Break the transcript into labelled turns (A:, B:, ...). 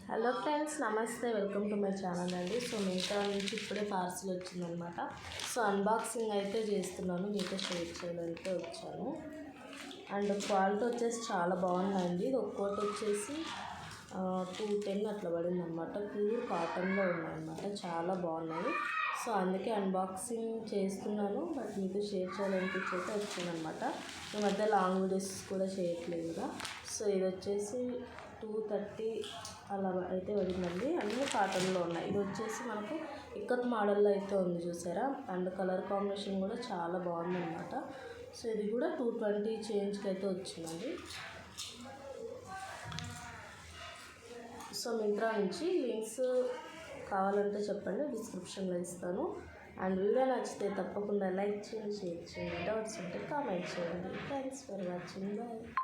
A: Hello friends, నమస్తే. Welcome to my channel అండి. So మీతో నుంచి ఇప్పుడే పార్సిల్ వచ్చిందనమాట. సో అన్బాక్సింగ్ అయితే చేస్తున్నాను, మీతో షేర్ చేయడానికి వచ్చాను. అండ్ క్వాలిటీ వచ్చేసి చాలా బాగుందండి. ఇది ఒక్కోటి వచ్చేసి 210 అట్లా పడింది అనమాట. ప్యూర్ కాటన్లో ఉన్నాయన్నమాట, చాలా బాగున్నాయి. సో అందుకే అన్బాక్సింగ్ చేస్తున్నాను, బట్ మీతో షేర్ చేయాలనిపించి అయితే వచ్చిందనమాట. ఈ మధ్య లాంగ్ వీడియోస్ కూడా చేయట్లేదు కదా. సో ఇది వచ్చేసి 230 అలా అయితే పడిందండి. అన్నీ కాటన్లో ఉన్నాయి. ఇది వచ్చేసి మనకు ఇక్కత్ మోడల్లో అయితే ఉంది, చూసారా. అండ్ కలర్ కాంబినేషన్ కూడా చాలా బాగుందన్నమాట. సో ఇది కూడా 220 చేంజ్కి అయితే వచ్చిందండి. సో మింత్రా నుంచి లింక్స్ కావాలంటే చెప్పండి, డిస్క్రిప్షన్లో ఇస్తాను. అండ్ వీడియో నచ్చితే తప్పకుండా లైక్ చేయండి, షేర్ చేయండి, డౌట్స్ ఉంటే కామెంట్ చేయండి. Thanks for watching. బాయ్.